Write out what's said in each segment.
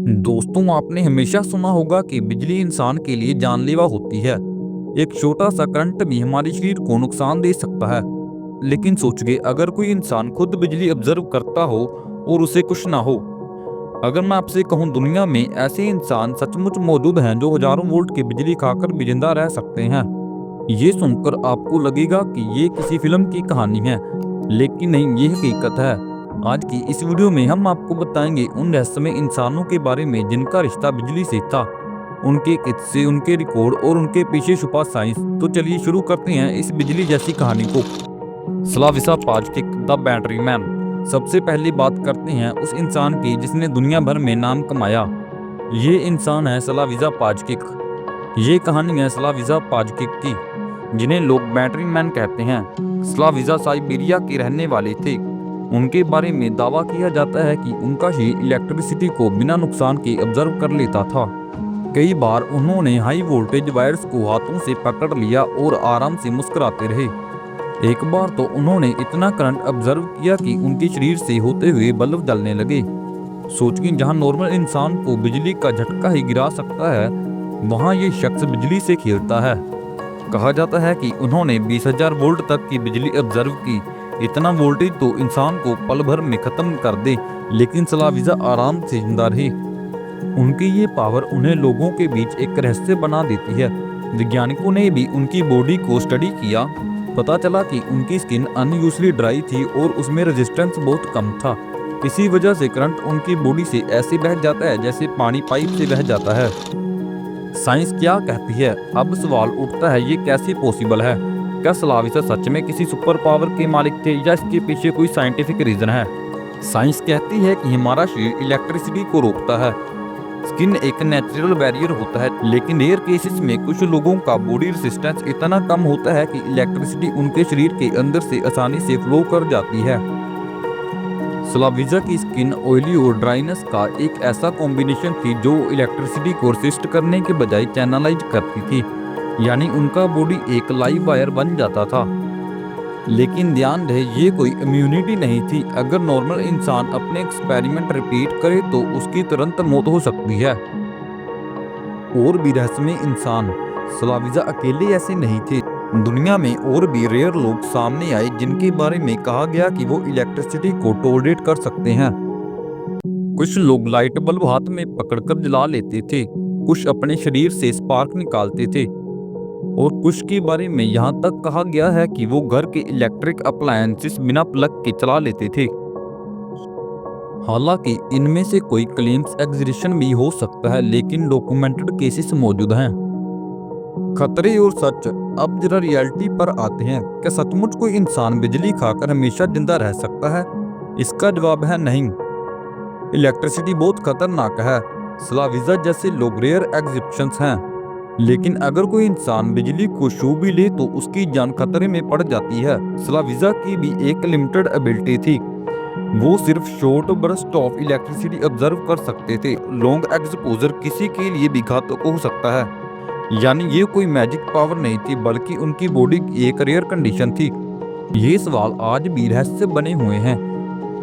दोस्तों, आपने हमेशा सुना होगा कि बिजली इंसान के लिए जानलेवा होती है। एक छोटा सा करंट भी हमारे शरीर को नुकसान दे सकता है। लेकिन सोचिए, अगर कोई इंसान खुद बिजली ऑब्जर्व करता हो और उसे कुछ ना हो। अगर मैं आपसे कहूं, दुनिया में ऐसे इंसान सचमुच मौजूद हैं जो हजारों वोल्ट की बिजली खाकर भी जिंदा रह सकते हैं। ये सुनकर आपको लगेगा कि ये किसी फिल्म की कहानी है, लेकिन नहीं, ये हकीकत है। आज की इस वीडियो में हम आपको बताएंगे उन रहस्यमय इंसानों के बारे में जिनका रिश्ता बिजली से था, उनके किस्से, उनके रिकॉर्ड और उनके पीछे छुपा साइंस। तो चलिए शुरू करते हैं इस बिजली जैसी कहानी को। स्लाविसा पाजकिक, द बैटरी मैन। सबसे पहले बात करते हैं उस इंसान की जिसने दुनिया भर में नाम कमाया। ये इंसान है स्लाविसा पाजकिक। ये कहानी है स्लाविसा पाजकिक की, जिन्हें लोग बैटरी मैन कहते हैं। स्लाविसा साइबेरिया के रहने वाले थे। उनके बारे में दावा किया जाता है कि उनका शरीर इलेक्ट्रिसिटी को बिना नुकसान के ऑब्जर्व कर लेता था। कई बार उन्होंने हाई वोल्टेज वायर्स को हाथों से पकड़ लिया और आराम से मुस्कुराते रहे। एक बार तो उन्होंने इतना करंट ऑब्जर्व किया कि उनके शरीर से होते हुए बल्ब जलने लगे। सोचिए, जहां नॉर्मल इंसान को बिजली का झटका ही गिरा सकता है, वहां ये शख्स बिजली से खेलता है। कहा जाता है कि उन्होंने 20,000 वोल्ट तक की बिजली ऑब्जर्व की। इतना वोल्टेज तो इंसान को पल भर में खत्म कर दे, लेकिन स्लाविसा आराम से जिंदा रहे। उनकी ये पावर उन्हें लोगों के बीच एक रहस्य बना देती है। वैज्ञानिकों ने भी उनकी बॉडी को स्टडी किया। पता चला कि उनकी स्किन अनयूजली ड्राई थी और उसमें रेजिस्टेंस बहुत कम था। इसी वजह से करंट उनकी बॉडी से ऐसे बह जाता है जैसे पानी पाइप से बह जाता है। साइंस क्या कहती है? अब सवाल उठता है, ये कैसे पॉसिबल है? क्या स्लाविसा सच में किसी सुपर पावर के मालिक थे या इसके पीछे कोई साइंटिफिक रीजन है? साइंस कहती है कि हमारा शरीर इलेक्ट्रिसिटी को रोकता है। स्किन एक नेचुरल बैरियर होता है, लेकिन रेयर केसेस में कुछ लोगों का बॉडी रेजिस्टेंस इतना कम होता है कि इलेक्ट्रिसिटी उनके शरीर के अंदर से आसानी से फ्लो कर जाती है। स्लाविसा की स्किन ऑयली और ड्राइनेस का एक ऐसा कॉम्बिनेशन थी जो इलेक्ट्रिसिटी को रेसिस्ट करने के बजाय चैनलाइज करती थी, यानी उनका बॉडी एक लाइव वायर बन जाता था। लेकिन ध्यान रहे, ये कोई इम्यूनिटी नहीं थी। अगर नॉर्मल इंसान अपने एक्सपेरिमेंट रिपीट करे तो उसकी तुरंत मौत हो सकती है। और भी रहस्यमय इंसान, स्लाविसा अकेले ऐसे नहीं थे। दुनिया में और भी रेयर लोग सामने आए जिनके बारे में कहा गया कि वो इलेक्ट्रिसिटी को टॉलरेट कर सकते हैं। कुछ लोग लाइट बल्ब हाथ में पकड़कर जला लेते थे, कुछ अपने शरीर से स्पार्क निकालते थे, और कुछ के बारे में यहाँ तक कहा गया है कि वो घर के इलेक्ट्रिक अप्लायंसेस बिना प्लग के चला लेते थे। हालांकि इनमें से कोई क्लेम्स एग्जैजरेशन भी हो सकता है, लेकिन डॉक्यूमेंटेड केसेस मौजूद हैं। खतरे और सच। अब जरा रियलिटी पर आते हैं। क्या सचमुच कोई इंसान बिजली खाकर हमेशा जिंदा रह सकता है? इसका जवाब है नहीं। इलेक्ट्रिसिटी बहुत खतरनाक है। स्लाविसा जैसे लोग रेयर एग्सेप्शंस हैं, लेकिन अगर कोई इंसान बिजली को छू भी ले तो उसकी जान खतरे में पड़ जाती है। स्लाविसा की भी एक लिमिटेड एबिलिटी थी। वो सिर्फ short burst of electricity observe कर सकते थे। लॉन्ग एक्सपोजर किसी के लिए भी घातक हो सकता है। यानी ये कोई मैजिक पावर नहीं थी, बल्कि उनकी बॉडी की एक रेयर कंडीशन थी। ये सवाल आज भी रहस्य बने हुए हैं।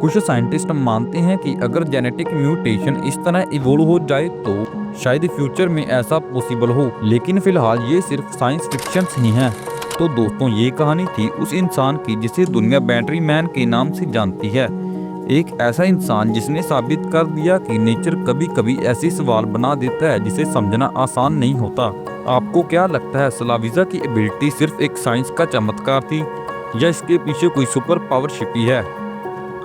कुछ साइंटिस्ट मानते हैं कि अगर जेनेटिक म्यूटेशन इस तरह इवोल्व हो जाए तो शायद फ्यूचर में ऐसा पॉसिबल हो, लेकिन फिलहाल ये सिर्फ साइंस फिक्शन ही है। तो दोस्तों, ये कहानी थी उस इंसान की जिसे दुनिया बैटरी मैन के नाम से जानती है। एक ऐसा इंसान जिसने साबित कर दिया कि नेचर कभी कभी ऐसे सवाल बना देता है जिसे समझना आसान नहीं होता। आपको क्या लगता है, स्लाविसा की एबिलिटी सिर्फ एक साइंस का चमत्कार थी या इसके पीछे कोई सुपर पावर छिपी है?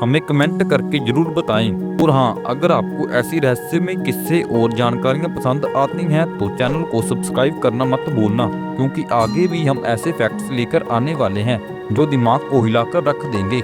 हमें कमेंट करके जरूर बताएं। और हाँ, अगर आपको ऐसी रहस्यमय किस्से और जानकारियाँ पसंद आती हैं तो चैनल को सब्सक्राइब करना मत भूलना, क्योंकि आगे भी हम ऐसे फैक्ट्स लेकर आने वाले हैं जो दिमाग को हिलाकर रख देंगे।